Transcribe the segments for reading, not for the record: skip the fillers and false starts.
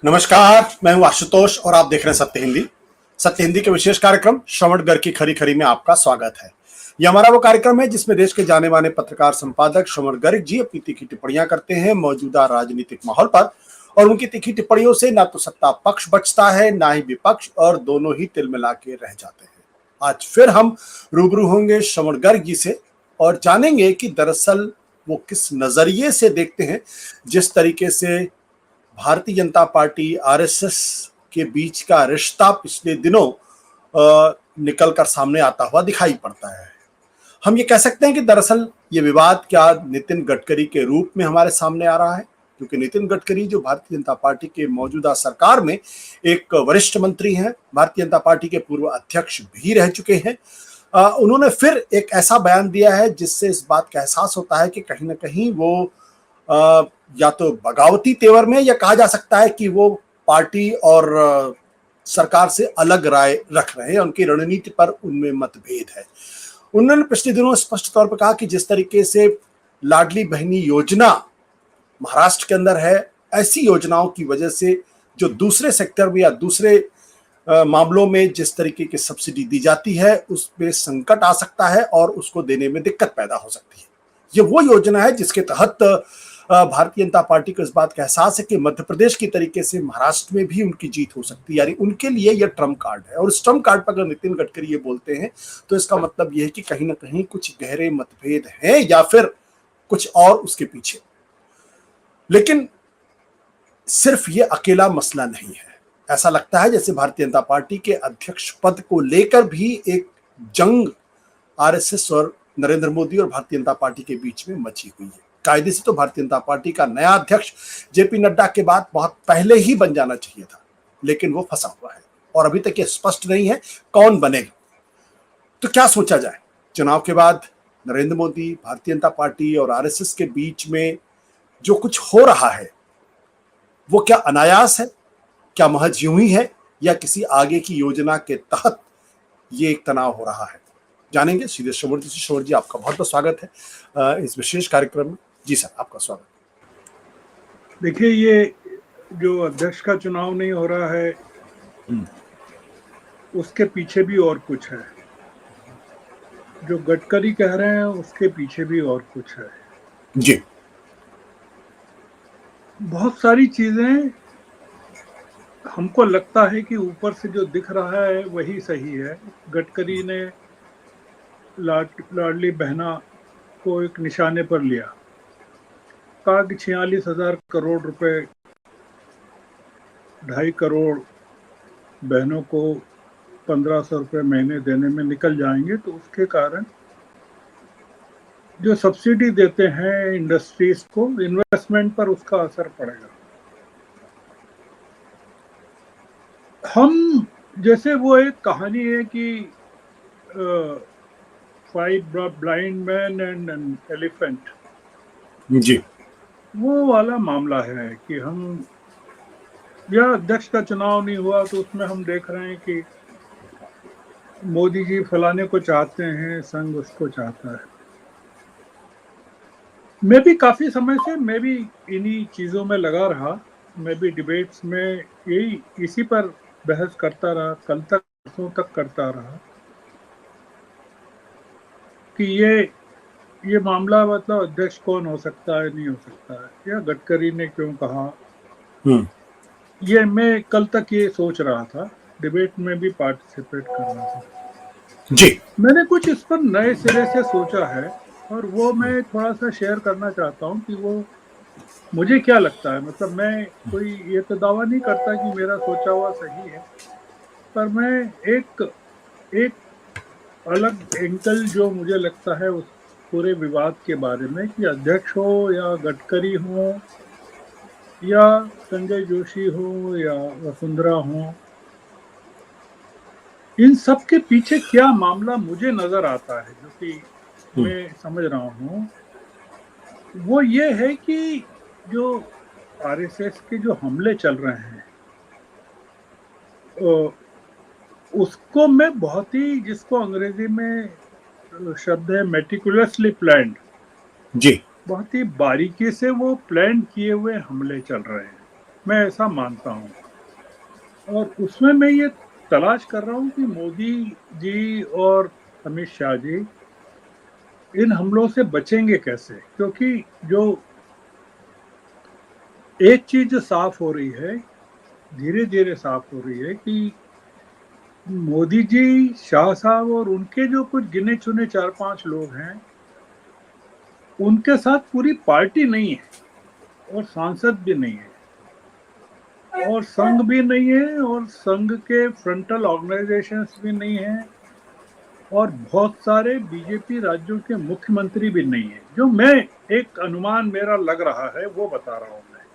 नमस्कार, मैं हूं आशुतोष और आप देख रहे हैं सत्य हिंदी। सत्य हिंदी के विशेष कार्यक्रम श्रवण घर की खरी खरी में आपका स्वागत है। यह हमारा वो कार्यक्रम है जिसमें देश के जाने माने पत्रकार संपादक श्रवण गर्ग जी अपनी तीखी टिप्पणियां करते हैं मौजूदा राजनीतिक माहौल पर, और उनकी तीखी टिप्पणियों से ना तो सत्ता पक्ष बचता है ना ही विपक्ष, और दोनों ही तिलमिला के रह जाते हैं। आज फिर हम रूबरू होंगे श्रवण गर्ग जी से और जानेंगे कि दरअसल वो किस नजरिए से देखते हैं। जिस तरीके से भारतीय जनता पार्टी आरएसएस के बीच का रिश्ता पिछले दिनों निकल कर सामने आता हुआ दिखाई पड़ता है। हम ये कह सकते हैं कि दरअसल ये विवाद क्या नितिन गडकरी के रूप में हमारे सामने आ रहा है, क्योंकि नितिन गडकरी जो भारतीय जनता पार्टी के मौजूदा सरकार में एक वरिष्ठ मंत्री हैं, भारतीय जनता पार्टी के पूर्व अध्यक्ष भी रह चुके हैं। उन्होंने फिर एक ऐसा बयान दिया है जिससे इस बात का एहसास होता है कि कहीं ना कहीं वो या तो बगावती तेवर में, या कहा जा सकता है कि वो पार्टी और सरकार से अलग राय रख रहे हैं, उनकी रणनीति पर उनमें मतभेद है। उन्होंने पिछले दिनों स्पष्ट तौर पर कहा कि जिस तरीके से लाडली बहनी योजना महाराष्ट्र के अंदर है, ऐसी योजनाओं की वजह से जो दूसरे सेक्टर में या दूसरे मामलों में जिस तरीके की सब्सिडी दी जाती है उसमें संकट आ सकता है और उसको देने में दिक्कत पैदा हो सकती है। ये वो योजना है जिसके तहत भारतीय जनता पार्टी को इस बात का एहसास है कि मध्य प्रदेश की तरीके से महाराष्ट्र में भी उनकी जीत हो सकती है, यानी उनके लिए यह ट्रम्प कार्ड है। और इस ट्रम्प कार्ड पर अगर नितिन गडकरी ये बोलते हैं तो इसका मतलब यह है कि कहीं ना कहीं कुछ गहरे मतभेद हैं या फिर कुछ और उसके पीछे। लेकिन सिर्फ ये अकेला मसला नहीं है। ऐसा लगता है जैसे भारतीय जनता पार्टी के अध्यक्ष पद को लेकर भी एक जंग आरएसएस और नरेंद्र मोदी और भारतीय जनता पार्टी के बीच में मची हुई है। कायदे से तो भारतीय जनता पार्टी का नया अध्यक्ष जेपी नड्डा के बाद बहुत पहले ही बन जाना चाहिए था, लेकिन वो फंसा हुआ है और अभी तक ये स्पष्ट नहीं है कौन बनेगा। तो क्या सोचा जाए? चुनाव के बाद नरेंद्र मोदी, भारतीय जनता पार्टी और आरएसएस के बीच में जो कुछ हो रहा है वो क्या अनायास है, क्या महज यूं ही है, या किसी आगे की योजना के तहत ये एक तनाव हो रहा है? जानेंगे सीधे श्रवण जी से। श्रवण जी, आपका बहुत बहुत स्वागत है इस विशेष कार्यक्रम में। जी सर, आपका स्वागत। देखिए, ये जो अध्यक्ष का चुनाव नहीं हो रहा है उसके पीछे भी और कुछ है। जो गडकरी कह रहे हैं उसके पीछे भी और कुछ है जी। बहुत सारी चीजें हमको लगता है कि ऊपर से जो दिख रहा है वही सही है। गडकरी ने लाडली बहना को एक निशाने पर लिया, कहा कि 46,000 करोड़ रुपए 2.5 करोड़ बहनों को 1,500 रुपये महीने देने में निकल जाएंगे, तो उसके कारण जो सब्सिडी देते हैं इंडस्ट्रीज को, इन्वेस्टमेंट पर उसका असर पड़ेगा। हम जैसे वो एक कहानी है कि 5 blind man and an elephant, जी, वो वाला मामला है कि हम, या अध्यक्ष का चुनाव नहीं हुआ तो उसमें हम देख रहे हैं कि मोदी जी फलाने को चाहते हैं, संघ उसको चाहता है। मैं भी काफी समय से मैं भी इन्हीं चीजों में लगा रहा। मैं भी डिबेट्स में यही इसी पर बहस करता रहा, कल तक परसों तक करता रहा कि ये मामला मतलब अध्यक्ष कौन हो सकता है, नहीं हो सकता है, या गडकरी ने क्यों कहा। ये मैं कल तक ये सोच रहा था, डिबेट में भी पार्टिसिपेट कर रहा था जी। मैंने कुछ इस पर नए सिरे से सोचा है और वो मैं थोड़ा सा शेयर करना चाहता हूँ कि वो मुझे क्या लगता है। मतलब मैं कोई ये तो दावा नहीं करता कि मेरा सोचा हुआ सही है, पर मैं एक अलग एंगल जो मुझे लगता है उस पूरे विवाद के बारे में, कि अध्यक्ष हो या गडकरी हो या संजय जोशी हो या वसुंधरा हो, इन सब के पीछे क्या मामला मुझे नजर आता है, जो कि मैं समझ रहा हूँ, वो ये है कि जो आरएसएस के जो हमले चल रहे हैं उसको मैं बहुत ही, जिसको अंग्रेजी में शब्द है मेटिकुलसली प्लान्ड, जी, बहुत ही बारीकी से वो प्लान किए हुए हमले चल रहे हैं। मैं ऐसा मानता हूँ। और उसमें मैं ये तलाश कर रहा हूँ कि मोदी जी और अमित शाह जी इन हमलों से बचेंगे कैसे, क्योंकि जो एक चीज जो साफ हो रही है, धीरे धीरे साफ हो रही है कि मोदी जी, शाह साहब और उनके जो कुछ गिने चुने 4-5 लोग हैं, उनके साथ पूरी पार्टी नहीं है और सांसद भी नहीं है और संघ भी नहीं है और संघ के फ्रंटल ऑर्गेनाइजेशंस भी नहीं है और बहुत सारे बीजेपी राज्यों के मुख्यमंत्री भी नहीं है। जो मैं एक अनुमान मेरा लग रहा है वो बता रहा हूं मैं,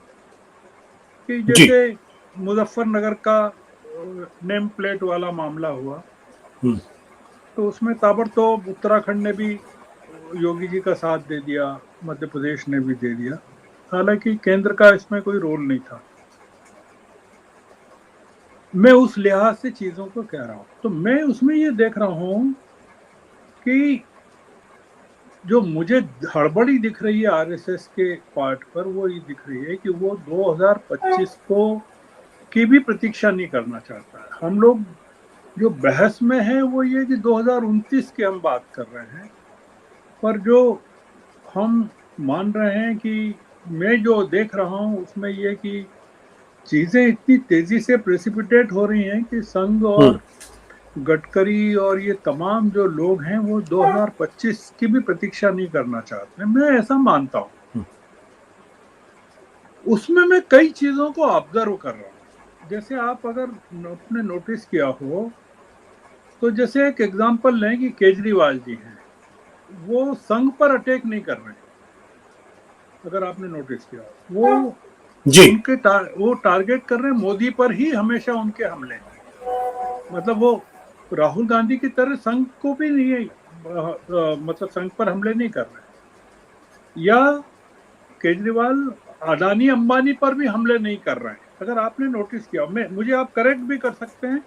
कि जी। जैसे मुजफ्फरनगर का नेम प्लेट वाला मामला हुआ, हम्म। तो उसमें ताबड़तोड़ उत्तराखंड ने भी योगी जी का साथ दे दिया, मध्य प्रदेश ने भी दे दिया, हालांकि केंद्र का इसमें कोई रोल नहीं था। मैं उस लिहाज से चीजों को कह रहा हूं, तो मैं उसमें ये देख रहा हूं कि जो मुझे हड़बड़ी दिख रही है आरएसएस के पार्ट पर, वो ये दिख रही है कि वो 2025 को की भी प्रतीक्षा नहीं करना चाहता है। हम लोग जो बहस में है वो ये कि 2029 की हम बात कर रहे हैं, पर जो हम मान रहे हैं कि मैं जो देख रहा हूं उसमें ये कि चीजें इतनी तेजी से प्रेसिपिटेट हो रही हैं कि संघ हम्म। और गडकरी और ये तमाम जो लोग हैं वो 2025 की भी प्रतीक्षा नहीं करना चाहते हैं, मैं ऐसा मानता हूं। उसमें मैं कई चीजों को ऑब्जर्व कर रहा हूं। जैसे आप अगर आपने नोटिस किया हो, तो जैसे एक एग्जांपल लें कि केजरीवाल जी हैं, वो संघ पर अटैक नहीं कर रहे हैं। अगर आपने नोटिस किया हो, वो जी। वो टारगेट कर रहे हैं मोदी पर ही, हमेशा उनके हमले हैं। मतलब वो राहुल गांधी की तरह संघ को भी नहीं मतलब संघ पर हमले नहीं कर रहे हैं। या केजरीवाल अडानी अंबानी पर भी हमले नहीं कर रहे हैं। अगर आपने नोटिस किया, मैं मुझे आप करेक्ट भी कर सकते हैं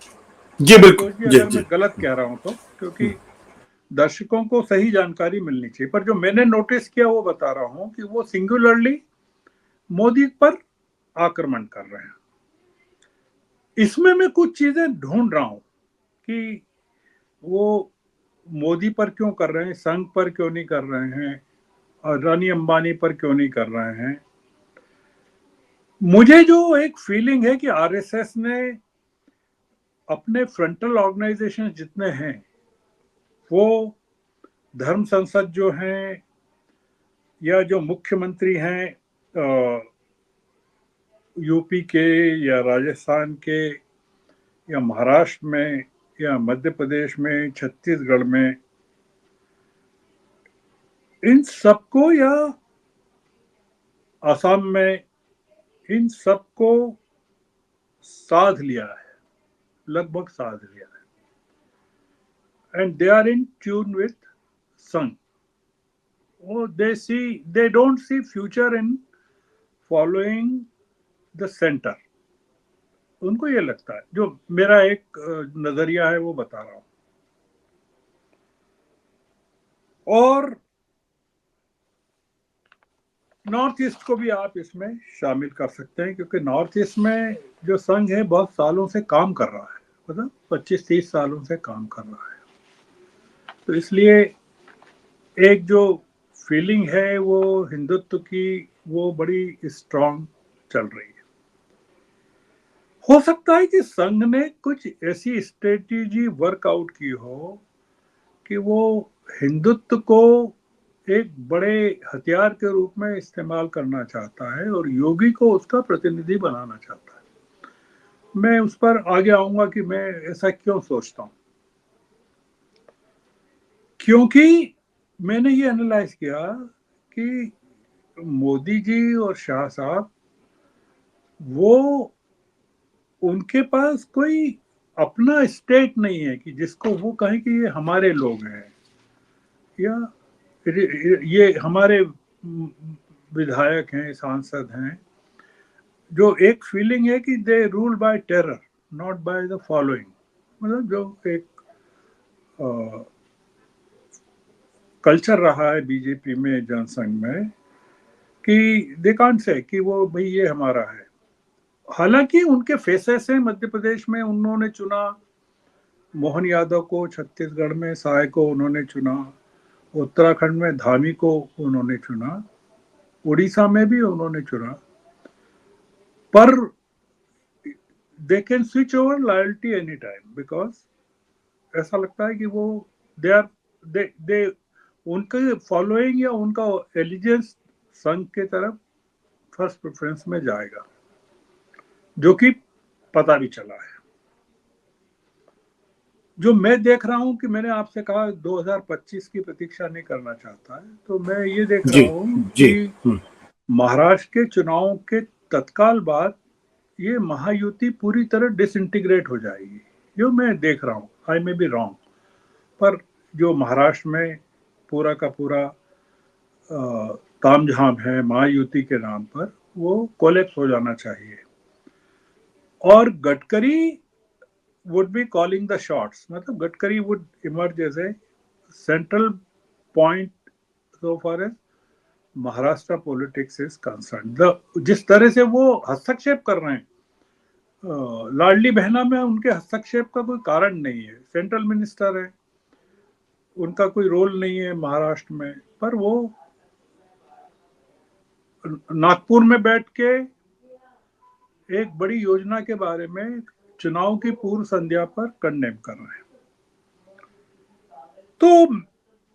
जी बिल्कुल। आशुतोष जी जी अगर जी। मैं गलत कह रहा हूं तो, क्योंकि दर्शकों को सही जानकारी मिलनी चाहिए। पर जो मैंने नोटिस किया वो बता रहा हूं कि वो सिंगुलरली मोदी पर आक्रमण कर रहे हैं। इसमें मैं कुछ चीजें ढूंढ रहा हूं कि वो मोदी पर क्यों कर रहे हैं, संघ पर क्यों नहीं कर रहे हैं, और रानी अंबानी पर क्यों नहीं कर रहे हैं। मुझे जो एक फीलिंग है कि आरएसएस ने अपने फ्रंटल ऑर्गेनाइजेशन जितने हैं, वो धर्म संसद जो हैं या जो मुख्यमंत्री हैं यूपी के या राजस्थान के या महाराष्ट्र में या मध्य प्रदेश में, छत्तीसगढ़ में, इन सबको, या असम में, इन सबको साध लिया है, लगभग साध लिया है। And they are in tune with sun. They don't see future in following the centre. उनको ये लगता है, जो मेरा एक नजरिया है वो बता रहा हूं। और नॉर्थ ईस्ट को भी आप इसमें शामिल कर सकते हैं, क्योंकि नॉर्थ ईस्ट में जो संघ है बहुत सालों से काम कर रहा है, मतलब 25-30 सालों से काम कर रहा है। तो इसलिए एक जो फीलिंग है वो हिंदुत्व की, वो बड़ी स्ट्रांग चल रही है। हो सकता है कि संघ ने कुछ ऐसी स्ट्रेटेजी वर्कआउट की हो कि वो हिंदुत्व को एक बड़े हथियार के रूप में इस्तेमाल करना चाहता है और योगी को उसका प्रतिनिधि बनाना चाहता है। मैं उस पर आगे आऊंगा कि मैं ऐसा क्यों सोचता हूं। क्योंकि मैंने ये एनालाइज किया कि मोदी जी और शाह साहब, वो उनके पास कोई अपना स्टेट नहीं है कि जिसको वो कहें कि ये हमारे लोग हैं, या ये हमारे विधायक हैं, सांसद हैं। जो एक फीलिंग है कि they rule by terror, not by the following. मतलब जो एक कल्चर रहा है बीजेपी में, जनसंघ में, कि दे कांट से कि वो भाई ये हमारा है। हालांकि उनके फेसेस हैं। मध्य प्रदेश में उन्होंने चुना मोहन यादव को, छत्तीसगढ़ में साय को उन्होंने चुना, उत्तराखंड में धामी को उन्होंने चुना, उड़ीसा में भी उन्होंने चुना। पर they can switch over loyalty any time, because ऐसा लगता है कि वो दे आर दे उनके फॉलोइंग या उनका एलिजेंस संघ के तरफ फर्स्ट प्रेफरेंस में जाएगा, जो कि पता भी चला है। जो मैं देख रहा हूं कि मैंने आपसे कहा 2025 की प्रतीक्षा नहीं करना चाहता है, तो मैं ये देख जी रहा हूं जी। कि महाराष्ट्र के चुनाव के तत्काल बाद ये महायुति पूरी तरह डिसइंटीग्रेट हो जाएगी। जो मैं देख रहा हूँ, आई मे बी रॉन्ग, पर जो महाराष्ट्र में पूरा का पूरा तामझाम है महायुति के नाम पर, वो कोलैप्स हो जाना चाहिए। और Gadkari would be calling the shots, मतलब Gadkari would emerge as a central point so far as Maharashtra politics is concern. जिस तरह से वो हस्तक्षेप कर रहे हैं, लाडली बहना में उनके हस्तक्षेप का कोई कारण नहीं है। सेंट्रल मिनिस्टर है, उनका कोई रोल नहीं है महाराष्ट्र में, पर वो नागपुर में बैठ के एक बड़ी योजना के बारे में चुनाव की पूर्व संध्या पर कंडेम कर रहे हैं। तो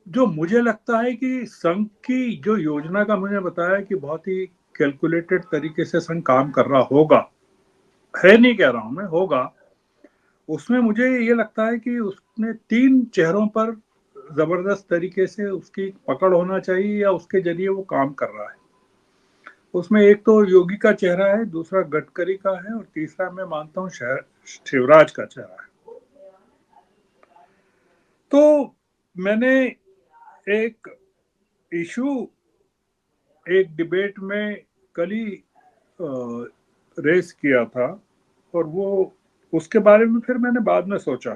जो मुझे लगता है कि संघ की जो योजना का मुझे बताया कि बहुत ही कैलकुलेटेड तरीके से संघ काम कर रहा होगा, है नहीं कह रहा हूं मैं, होगा, उसमें मुझे ये लगता है कि उसने 3 चेहरों पर जबरदस्त तरीके से उसकी पकड़ होना चाहिए या उसके जरिए वो काम कर रहा है। उसमें एक तो योगी का चेहरा है, दूसरा गडकरी का है, और तीसरा मैं मानता हूँ शिवराज का चेहरा है। तो मैंने एक इशू एक डिबेट में कल ही रेस किया था, और वो उसके बारे में फिर मैंने बाद में सोचा।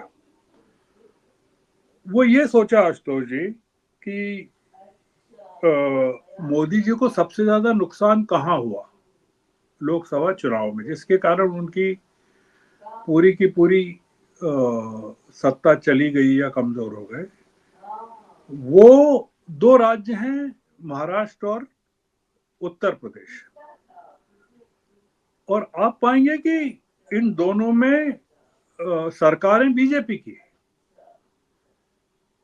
वो ये सोचा आशुतोष जी कि मोदी जी को सबसे ज्यादा नुकसान कहाँ हुआ लोकसभा चुनाव में, जिसके कारण उनकी पूरी की पूरी सत्ता चली गई या कमजोर हो गए। वो 2 राज्य हैं, महाराष्ट्र और उत्तर प्रदेश। और आप पाएंगे कि इन दोनों में सरकारें बीजेपी की,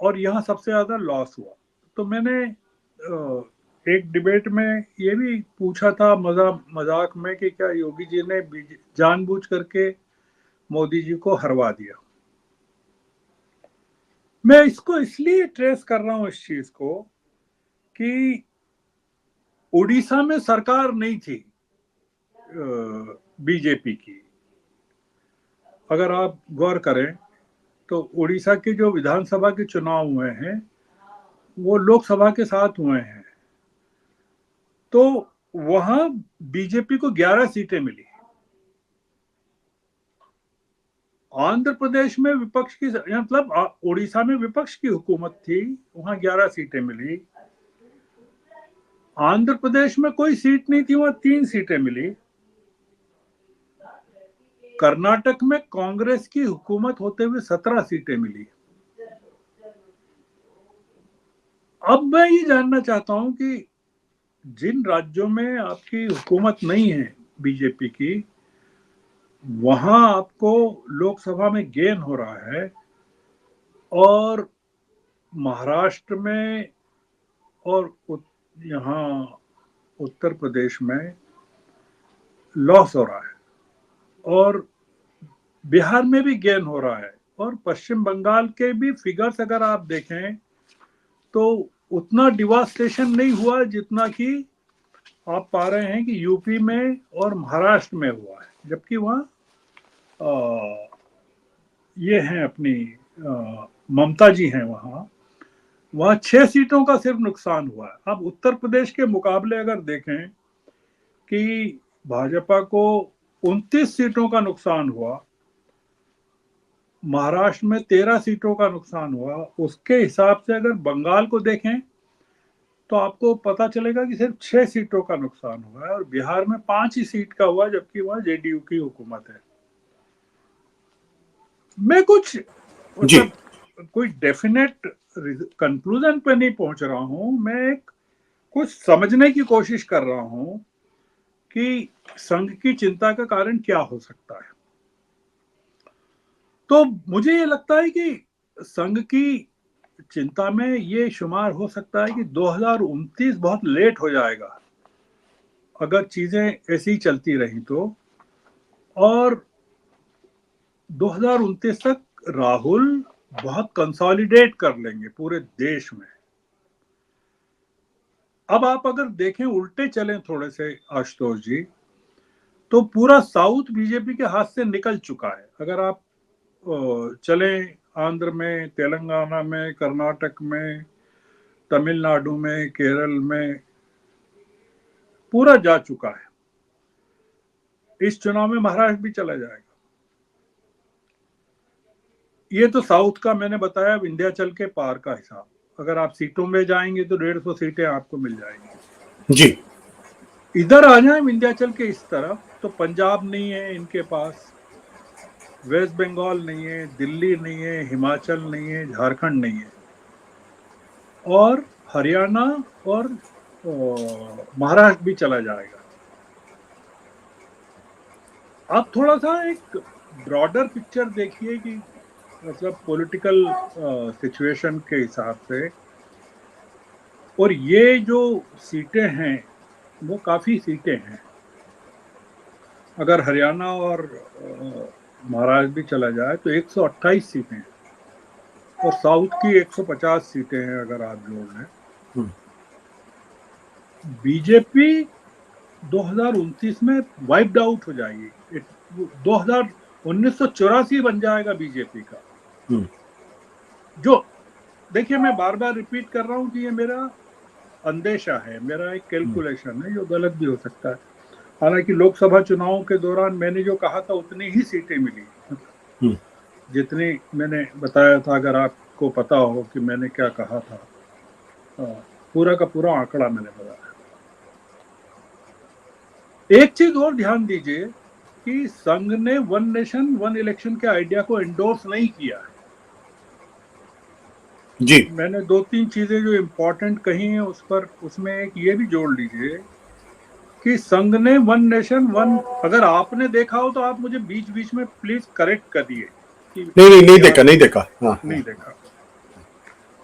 और यहाँ सबसे ज्यादा लॉस हुआ। तो मैंने एक डिबेट में ये भी पूछा था मजाक में कि क्या योगी जी ने जानबूझ करके मोदी जी को हरवा दिया। मैं इसको इसलिए ट्रेस कर रहा हूं इस चीज को कि उड़ीसा में सरकार नहीं थी बीजेपी की। अगर आप गौर करें तो उड़ीसा के जो विधानसभा के चुनाव हुए हैं वो लोकसभा के साथ हुए हैं, तो वहां बीजेपी को 11 सीटें मिली। आंध्र प्रदेश में विपक्ष की, मतलब उड़ीसा में विपक्ष की हुकूमत थी, वहां 11 सीटें मिली। आंध्र प्रदेश में कोई सीट नहीं थी, वहां 3 सीटें मिली। कर्नाटक में कांग्रेस की हुकूमत होते हुए 17 सीटें मिली। अब मैं ये जानना चाहता हूं कि जिन राज्यों में आपकी हुकूमत नहीं है बीजेपी की, वहां आपको लोकसभा में गेन हो रहा है, और महाराष्ट्र में और यहाँ उत्तर प्रदेश में लॉस हो रहा है, और बिहार में भी गेन हो रहा है, और पश्चिम बंगाल के भी फिगर्स अगर आप देखें तो उतना डिवास्टेशन नहीं हुआ जितना कि आप पा रहे हैं कि यूपी में और महाराष्ट्र में हुआ है। जबकि वहाँ ये हैं अपनी ममता जी हैं, वहाँ 6 सीटों का सिर्फ नुकसान हुआ है। अब उत्तर प्रदेश के मुकाबले अगर देखें कि भाजपा को 29 सीटों का नुकसान हुआ, महाराष्ट्र में 13 सीटों का नुकसान हुआ, उसके हिसाब से अगर बंगाल को देखें तो आपको पता चलेगा कि सिर्फ 6 सीटों का नुकसान हुआ है और बिहार में 5 ही सीट का हुआ, जबकि वहां जेडीयू की हुकूमत है। मैं कुछ जी। मतलब कोई डेफिनेट कंक्लूजन पे नहीं पहुंच रहा हूं, मैं एक कुछ समझने की कोशिश कर रहा हूं कि संघ की चिंता का कारण क्या हो सकता है। तो मुझे ये लगता है कि संघ की चिंता में ये शुमार हो सकता है कि 2029 बहुत लेट हो जाएगा अगर चीजें ऐसी ही चलती रही तो, और 2029 तक राहुल बहुत कंसोलिडेट कर लेंगे पूरे देश में। अब आप अगर देखें उल्टे चलें थोड़े से आशुतोष जी, तो पूरा साउथ बीजेपी के हाथ से निकल चुका है। अगर आप चलें आंध्र में, तेलंगाना में, कर्नाटक में, तमिलनाडु में, केरल में, पूरा जा चुका है। इस चुनाव में महाराष्ट्र भी चला जाएगा। ये तो साउथ का मैंने बताया विंध्याचल के पार का हिसाब। अगर आप सीटों में जाएंगे तो 150 सीटें आपको मिल जाएंगी। जी। इधर आ जाए विंध्याचल के इस तरफ तो पंजाब नहीं है इनके पास, वेस्ट बंगाल नहीं है, दिल्ली नहीं है, हिमाचल नहीं है, झारखंड नहीं है, और हरियाणा और महाराष्ट्र भी चला जाएगा। आप थोड़ा सा एक ब्रॉडर पिक्चर देखिए कि मतलब पॉलिटिकल सिचुएशन के हिसाब से, और ये जो सीटें हैं वो काफी सीटें हैं। अगर हरियाणा और महाराष्ट्र भी चला जाए तो 128 सीटें हैं, और साउथ की 150 सीटें हैं अगर आप जोड़ लें। बीजेपी 2029 में वाइप्ड आउट हो जाएगी। 1984 बन जाएगा बीजेपी का। जो देखिए, मैं बार बार रिपीट कर रहा हूं कि ये मेरा अंदेशा है, मेरा एक कैलकुलेशन है, जो गलत भी हो सकता है। हालांकि लोकसभा चुनावों के दौरान मैंने जो कहा था उतनी ही सीटें मिली जितनी मैंने बताया था। अगर आपको पता हो कि मैंने क्या कहा था, पूरा का पूरा आंकड़ा मैंने बताया। एक चीज और ध्यान दीजिए कि संघ ने वन नेशन वन इलेक्शन के आइडिया को एंडोर्स नहीं किया है। जी। मैंने 2-3 चीजें जो इंपॉर्टेंट कही हैं उस पर, उसमें एक ये भी जोड़ लीजिए कि संघ ने वन नेशन वन, अगर आपने देखा हो तो आप मुझे बीच बीच में प्लीज करेक्ट करिए कि नहीं नहीं, नहीं याद देखा, नहीं देखा। हाँ हाँ। नहीं देखा।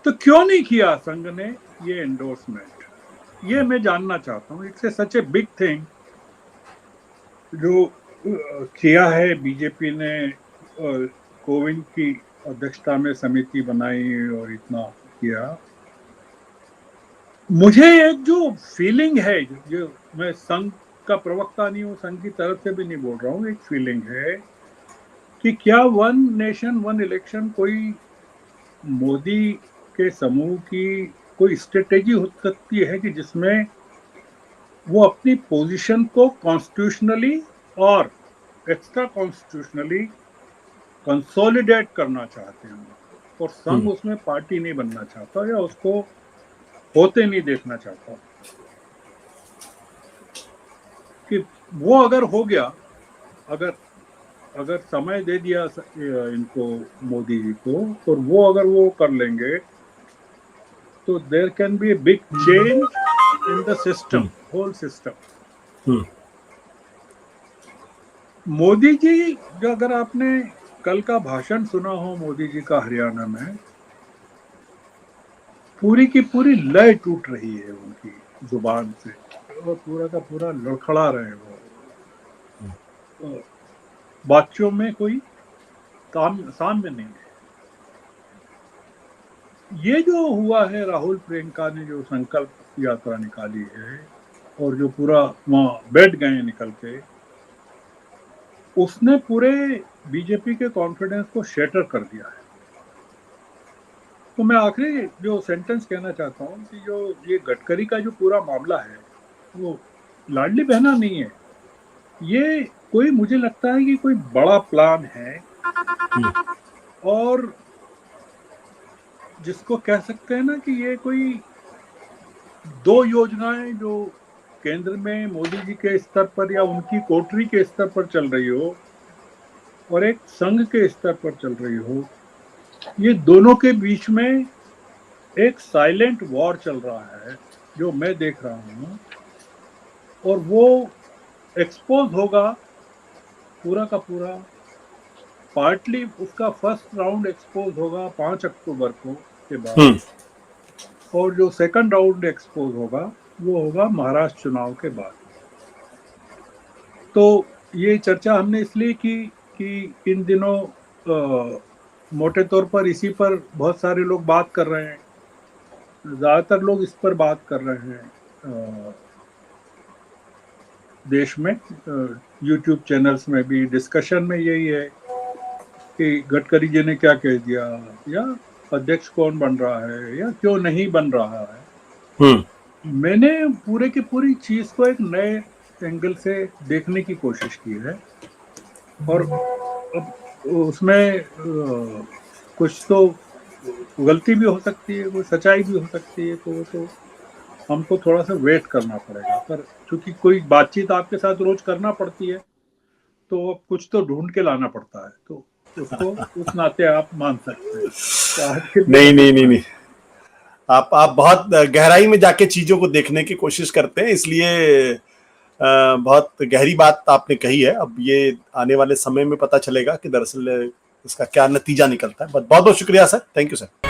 तो क्यों नहीं किया संघ ने ये एंडोर्समेंट, ये मैं जानना चाहता हूँ। It's a such a big thing जो किया है बीजेपी ने। कोविंद की अध्यक्षता में समिति बनाई और इतना किया। मुझे एक जो फीलिंग है, जो मैं संघ का प्रवक्ता नहीं हूँ, संघ की तरफ से भी नहीं बोल रहा हूँ, एक फीलिंग है कि क्या वन नेशन वन इलेक्शन कोई मोदी के समूह की कोई स्ट्रेटेजी हो सकती है कि जिसमें वो अपनी पोजीशन को कॉन्स्टिट्यूशनली और एक्स्ट्रा कॉन्स्टिट्यूशनली कंसोलिडेट करना चाहते हैं, और संघ उसमें पार्टी नहीं बनना चाहता या उसको होते नहीं देखना चाहता। कि वो अगर हो गया, अगर अगर समय दे दिया इनको, मोदी जी को, और वो अगर वो कर लेंगे तो there can be a big change in the system, whole system. Modi ji, जो अगर आपने कल का भाषण सुना हो मोदी जी का हरियाणा में, पूरी की पूरी लय टूट रही है उनकी जुबान से, और पूरा का पूरा लड़खड़ा रहे वो। बातों में कोई साम्य नहीं है। ये जो हुआ है, राहुल प्रियंका ने जो संकल्प यात्रा निकाली है और जो पूरा वहां बैठ गए निकल के, उसने पूरे बीजेपी के कॉन्फिडेंस को शेटर कर दिया है। तो मैं आखिरी जो सेंटेंस कहना चाहता हूँ कि जो ये गडकरी का जो पूरा मामला है, वो लाडली बहना नहीं है। ये कोई, मुझे लगता है कि कोई बड़ा प्लान है, और जिसको कह सकते हैं ना कि ये कोई दो योजनाएं जो केंद्र में मोदी जी के स्तर पर या उनकी कोठरी के स्तर पर चल रही हो और एक संघ के स्तर पर चल रही हो, ये दोनों के बीच में एक साइलेंट वॉर चल रहा है जो मैं देख रहा हूँ, और वो एक्सपोज होगा पूरा का पूरा। पार्टली उसका फर्स्ट राउंड एक्सपोज होगा 5 अक्टूबर को के बाद, और जो सेकंड राउंड एक्सपोज होगा वो होगा महाराष्ट्र चुनाव के बाद। तो ये चर्चा हमने इसलिए की कि इन दिनों मोटे तौर पर इसी पर बहुत सारे लोग बात कर रहे हैं, ज्यादातर लोग इस पर बात कर रहे हैं देश में। यूट्यूब चैनल्स में भी डिस्कशन में यही है कि गडकरी जी ने क्या कह दिया, या अध्यक्ष कौन बन रहा है, या क्यों नहीं बन रहा है। मैंने पूरे की पूरी चीज को एक नए एंगल से देखने की कोशिश की है, और उसमें कुछ तो गलती भी हो सकती है, कोई सच्चाई भी हो सकती है, तो हमको थोड़ा सा वेट करना पड़ेगा। पर चूंकि कोई बातचीत आपके साथ रोज करना पड़ती है तो कुछ तो ढूंढ के लाना पड़ता है, तो उसको उस नाते आप मान सकते हैं। तो नहीं नहीं नहीं नहीं, आप बहुत गहराई में जाके चीजों को देखने की कोशिश करते हैं, इसलिए बहुत गहरी बात आपने कही है। अब ये आने वाले समय में पता चलेगा कि दरअसल इसका क्या नतीजा निकलता है। बहुत बहुत शुक्रिया सर, थैंक यू सर।